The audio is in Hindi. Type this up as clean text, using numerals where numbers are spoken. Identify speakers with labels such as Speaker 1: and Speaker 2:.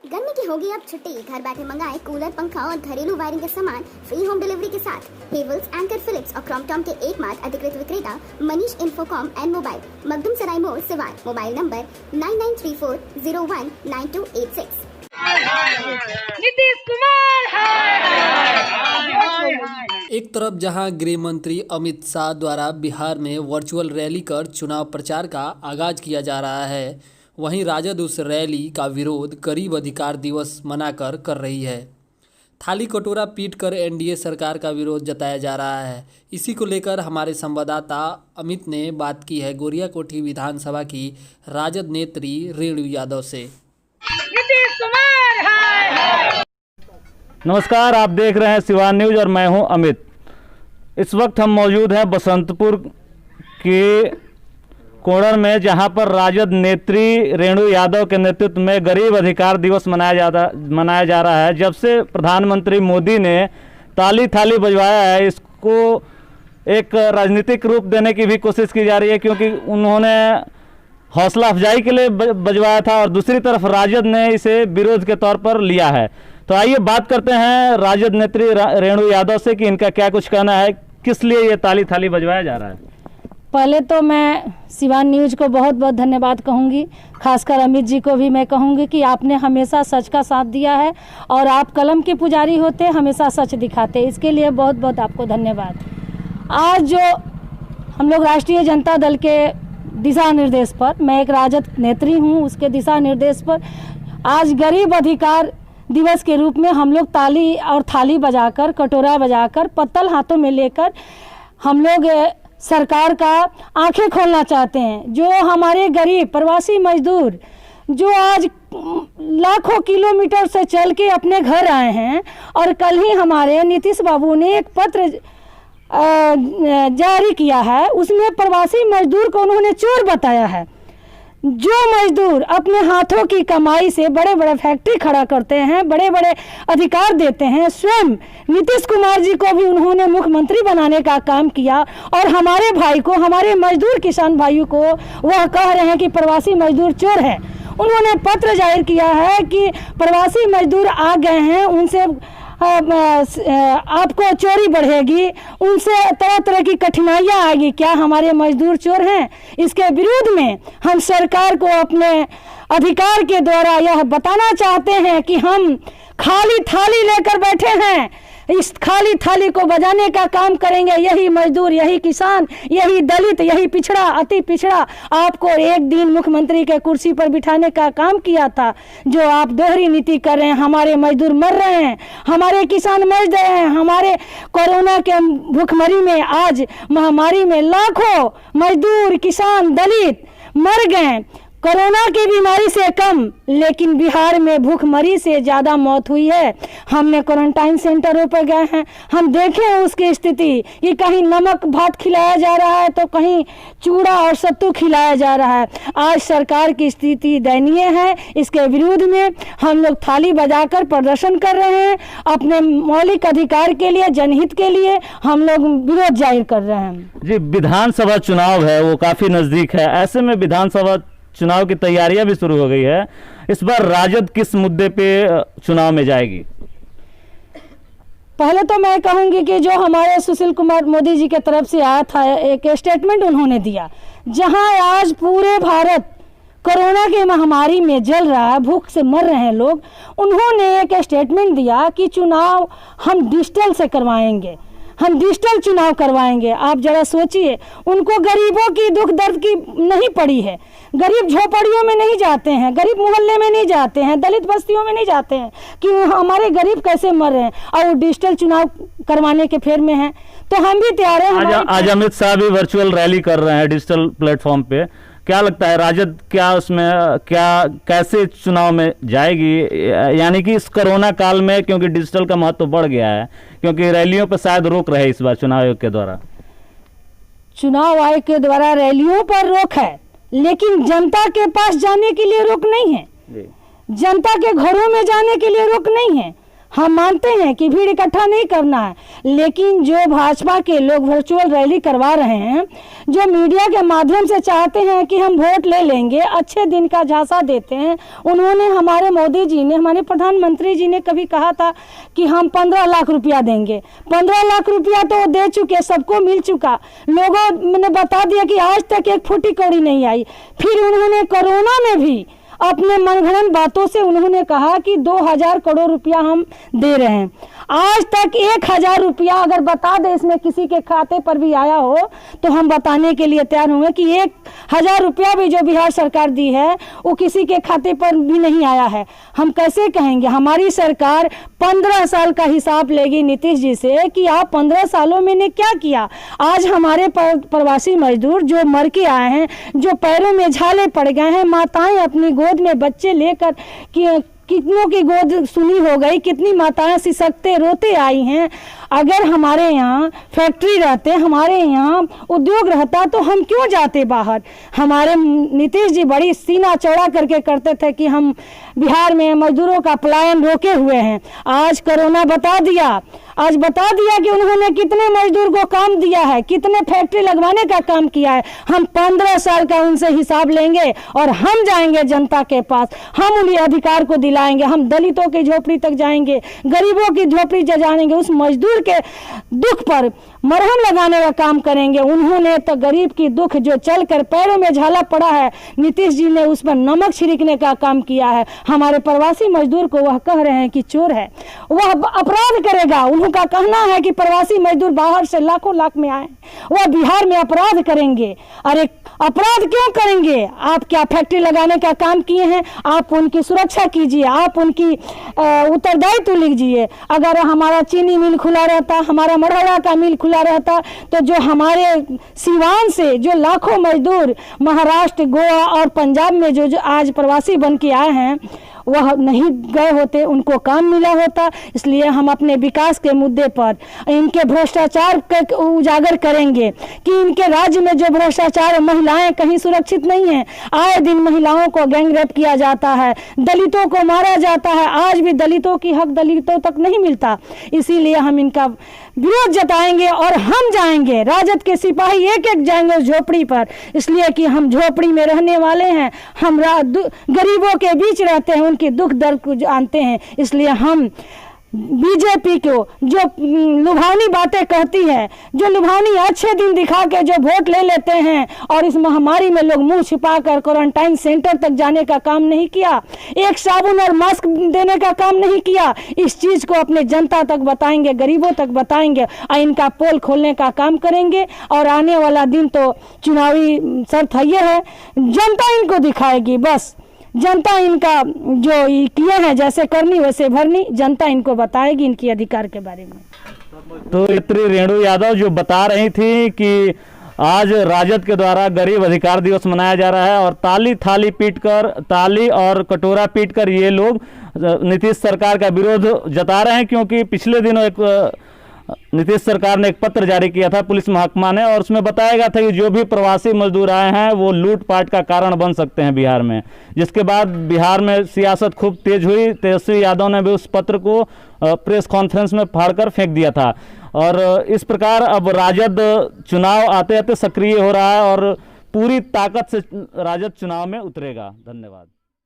Speaker 1: गर्मी की होगी अब छुट्टी, घर बैठे मंगाए कूलर, पंखा और घरेलू वायरिंग के सामान फ्री होम डिलीवरी के साथ। हेवल्स, एंकर फिलिप्स और क्रॉम्पटन के एकमात्र अधिकृत विक्रेता मनीष इंफोकॉम एंड मोबाइल, मखदुम सराय मोड़, सिवान। Mobile number 9934019286।
Speaker 2: नीतीश कुमार
Speaker 3: एक तरफ जहां गृह मंत्री अमित शाह द्वारा बिहार में वर्चुअल रैली कर चुनाव प्रचार का आगाज किया जा रहा है, वहीं राजद उस रैली का विरोध गरीब अधिकार दिवस मनाकर कर रही है। थाली कटोरा पीट कर एनडीए सरकार का विरोध जताया जा रहा है। इसी को लेकर हमारे संवाददाता अमित ने बात की है गोरियाकोठी विधानसभा की राजद नेत्री रेणु यादव से।
Speaker 2: नीतीश कुमार
Speaker 4: नमस्कार, आप देख रहे हैं सिवान न्यूज और मैं हूं अमित। इस वक्त हम मौजूद हैं बसंतपुर के कोणर में, जहां पर राजद नेत्री रेणु यादव के नेतृत्व में गरीब अधिकार दिवस मनाया जा रहा है। जब से प्रधानमंत्री मोदी ने ताली थाली बजवाया है, इसको एक राजनीतिक रूप देने की भी कोशिश की जा रही है, क्योंकि उन्होंने हौसला अफजाई के लिए बजवाया था और दूसरी तरफ राजद ने इसे विरोध के तौर पर लिया है। तो आइए बात करते हैं राजद नेत्री रेणु यादव से कि इनका क्या कुछ कहना है, किस लिए ये ताली थाली बजवाया जा रहा है।
Speaker 5: पहले तो मैं सिवान न्यूज को बहुत बहुत धन्यवाद कहूँगी, खासकर अमित जी को भी मैं कहूँगी कि आपने हमेशा सच का साथ दिया है और आप कलम के पुजारी होते, हमेशा सच दिखाते, इसके लिए बहुत बहुत आपको धन्यवाद। आज जो हम लोग राष्ट्रीय जनता दल के दिशा निर्देश पर, मैं एक राजद नेत्री हूँ, उसके दिशा निर्देश पर आज गरीब अधिकार दिवस के रूप में हम लोग ताली और थाली बजाकर, कटोरा बजाकर, पत्तल हाथों में लेकर हम लोग सरकार का आंखें खोलना चाहते हैं। जो हमारे गरीब प्रवासी मजदूर जो आज लाखों किलोमीटर से चल के अपने घर आए हैं, और कल ही हमारे नीतीश बाबू ने एक पत्र जारी किया है, उसमें प्रवासी मजदूर को उन्होंने चोर बताया है। जो मजदूर अपने हाथों की कमाई से बड़े बड़े फैक्ट्री खड़ा करते हैं, बड़े बड़े अधिकार देते हैं, स्वयं नीतीश कुमार जी को भी उन्होंने मुख्यमंत्री बनाने का काम किया, और हमारे भाई को, हमारे मजदूर किसान भाइयों को वह कह रहे हैं कि प्रवासी मजदूर चोर है। उन्होंने पत्र जारी किया है कि प्रवासी मजदूर आ गए हैं, उनसे आपको चोरी बढ़ेगी, उनसे तरह तरह की कठिनाइयाँ आएगी। क्या हमारे मजदूर चोर हैं? इसके विरोध में हम सरकार को अपने अधिकार के द्वारा यह बताना चाहते हैं कि हम खाली थाली लेकर बैठे हैं, इस खाली थाली को बजाने का काम करेंगे। यही मजदूर, यही किसान, यही दलित, यही पिछड़ा, अति पिछड़ा आपको एक दिन मुख्यमंत्री के कुर्सी पर बिठाने का काम किया था। जो आप दोहरी नीति कर रहे हैं, हमारे मजदूर मर रहे हैं, हमारे किसान मर रहे हैं, हमारे कोरोना के भूखमरी में, आज महामारी में लाखों मजदूर, किसान, दलित मर गए। कोरोना की बीमारी से कम, लेकिन बिहार में भूखमरी से ज़्यादा मौत हुई है। हमने क्वारंटाइन सेंटरों पर गए हैं, हम देखे हैं उसकी स्थिति कि कहीं नमक भात खिलाया जा रहा है तो कहीं चूड़ा और सत्तू खिलाया जा रहा है। आज सरकार की स्थिति दयनीय है। इसके विरुद्ध में हम लोग थाली बजाकर प्रदर्शन कर रहे हैं, अपने मौलिक अधिकार के लिए, जनहित के लिए हम लोग विरोध जाहिर कर रहे हैं।
Speaker 4: जी, विधानसभा चुनाव है, वो काफ़ी नज़दीक है। ऐसे में विधानसभा चुनाव की तैयारियां भी शुरू हो गई है। इस बार राजद किस मुद्दे पे चुनाव में जाएगी?
Speaker 5: पहले तो मैं कहूंगी कि जो हमारे सुशील कुमार मोदी जी की तरफ से आया था, एक स्टेटमेंट उन्होंने दिया, जहां आज पूरे भारत कोरोना की महामारी में जल रहा है, भूख से मर रहे हैं लोग। उन्होंने एक स्टेटमेंट दिया कि चुनाव हम डिजिटल से करवाएंगे, हम डिजिटल चुनाव करवाएंगे। आप जरा सोचिए, उनको गरीबों की दुख दर्द की नहीं पड़ी है। गरीब झोपड़ियों में नहीं जाते हैं, गरीब मोहल्ले में नहीं जाते हैं, दलित बस्तियों में नहीं जाते हैं कि हमारे गरीब कैसे मर रहे हैं, और वो डिजिटल चुनाव करवाने के फेर में हैं। तो हम भी तैयार हैं।
Speaker 4: आज अमित शाह भी वर्चुअल रैली कर रहे हैं डिजिटल प्लेटफॉर्म पे। क्या लगता है राजद क्या उसमें कैसे चुनाव में जाएगी? यानी कि इस कोरोना काल में, क्योंकि डिजिटल का महत्व बढ़ गया है, क्योंकि रैलियों पर शायद रोक रहे इस बार चुनाव आयोग के द्वारा।
Speaker 5: चुनाव आयोग के द्वारा रैलियों पर रोक है, लेकिन जनता के पास जाने के लिए रोक नहीं है, जनता के घरों में जाने के लिए रोक नहीं है। हम मानते हैं कि भीड़ इकट्ठा नहीं करना है, लेकिन जो भाजपा के लोग वर्चुअल रैली करवा रहे हैं, जो मीडिया के माध्यम से चाहते हैं कि हम वोट ले लेंगे, अच्छे दिन का झांसा देते हैं। उन्होंने, हमारे मोदी जी ने, हमारे प्रधानमंत्री जी ने कभी कहा था कि हम 15 लाख रुपया देंगे। 15 लाख रुपया तो दे चुके, सबको मिल चुका। लोगों ने बता दिया कि आज तक एक फूटी कौड़ी नहीं आई। फिर उन्होंने कोरोना में भी अपने मनगढ़ंत बातों से उन्होंने कहा कि 2000 करोड़ रुपया हम दे रहे हैं। आज तक 1000 रुपया अगर बता दे इसमें किसी के खाते पर भी आया हो तो हम बताने के लिए तैयार होंगे कि 1000 रुपया भी जो बिहार सरकार दी है वो किसी के खाते पर भी नहीं आया है। हम कैसे कहेंगे? हमारी सरकार 15 साल का हिसाब लेगी नीतीश जी से कि आप 15 सालों में ने क्या किया। आज हमारे प्रवासी मजदूर जो मर के आए हैं, जो पैरों में झाले पड़ गए हैं, माताएं अपनी गोद में बच्चे लेकर कितनों की गोद सुनी हो गई, कितनी माताएं सिसकते रोते आई हैं। अगर हमारे यहाँ फैक्ट्री रहते, हमारे यहाँ उद्योग रहता तो हम क्यों जाते बाहर? हमारे नीतीश जी बड़ी सीना चौड़ा करके करते थे कि हम बिहार में मजदूरों का पलायन रोके हुए हैं। आज कोरोना बता दिया, आज बता दिया कि उन्होंने कितने मजदूर को काम दिया है, कितने फैक्ट्री लगवाने का काम किया है। हम 15 साल का उनसे हिसाब लेंगे और हम जाएंगे जनता के पास, हम उन्हें अधिकार को दिलाएंगे। हम दलितों की झोपड़ी तक जाएंगे, गरीबों की झोपड़ी जाएंगे, उस मजदूर के दुख पर मरहम लगाने का काम करेंगे। उन्होंने तो गरीब की दुख जो चलकर पैरों में झाला पड़ा है, नीतीश जी ने उस पर नमक छिड़कने का काम किया है। हमारे प्रवासी मजदूर को वह कह रहे हैं कि चोर है, वह अपराध करेगा। उनका कहना है कि प्रवासी मजदूर बाहर से लाखों लाख में आए, वह बिहार में अपराध करेंगे। अरे अपराध क्यों करेंगे? आप क्या फैक्ट्री लगाने का काम किए हैं? आप उनकी सुरक्षा कीजिए, आप उनकी उत्तरदायित्व लीजिए। अगर हमारा चीनी मिल खुला रहता, हमारा मरहरा का मिल खुला रहता, तो जो हमारे सीवान से जो लाखों मजदूर महाराष्ट्र, गोवा और पंजाब में जो आज प्रवासी बन के आए हैं, वह नहीं गए होते, उनको काम मिला होता। इसलिए हम अपने विकास के मुद्दे पर इनके भ्रष्टाचार को उजागर करेंगे कि इनके राज्य में जो भ्रष्टाचार, महिलाएं कहीं सुरक्षित नहीं हैं। आए दिन महिलाओं को गैंग रेप किया जाता है, दलितों को मारा जाता है। आज भी दलितों की हक दलितों तक नहीं मिलता। इसीलिए हम इनका विरोध जताएंगे और हम जाएंगे, राजद के सिपाही एक एक जाएंगे झोपड़ी पर, इसलिए कि हम झोपड़ी में रहने वाले हैं। हम गरीबों के बीच रहते हैं, उनके दुख दर्द को जानते हैं। इसलिए हम बीजेपी को जो लुभावनी बातें कहती है, जो लुभावनी अच्छे दिन दिखा के जो वोट ले लेते हैं, और इस महामारी में लोग मुंह छिपाकर क्वारंटाइन सेंटर तक जाने का काम नहीं किया, एक साबुन और मास्क देने का काम नहीं किया। इस चीज को अपने जनता तक बताएंगे, गरीबों तक बताएंगे और इनका पोल खोलने का काम करेंगे। और आने वाला दिन तो चुनावी शर्त है, जनता इनको दिखाएगी। बस जनता इनका जो किए हैं, जैसे करनी वैसे भरनी, जनता इनको बताएगी इनके अधिकार के बारे में।
Speaker 4: तो नेत्री रेणु यादव जो बता रही थी कि आज राजद के द्वारा गरीब अधिकार दिवस मनाया जा रहा है और ताली और कटोरा पीटकर ये लोग नीतीश सरकार का विरोध जता रहे हैं, क्योंकि पिछले दिनों एक नीतीश सरकार ने एक पत्र जारी किया था पुलिस महकमा ने, और उसमें बताया गया था कि जो भी प्रवासी मजदूर आए हैं वो लूटपाट का कारण बन सकते हैं बिहार में। जिसके बाद बिहार में सियासत खूब तेज हुई। तेजस्वी यादव ने भी उस पत्र को प्रेस कॉन्फ्रेंस में फाड़कर फेंक दिया था। और इस प्रकार अब राजद चुनाव आते आते सक्रिय हो रहा है और पूरी ताकत से राजद चुनाव में उतरेगा। धन्यवाद।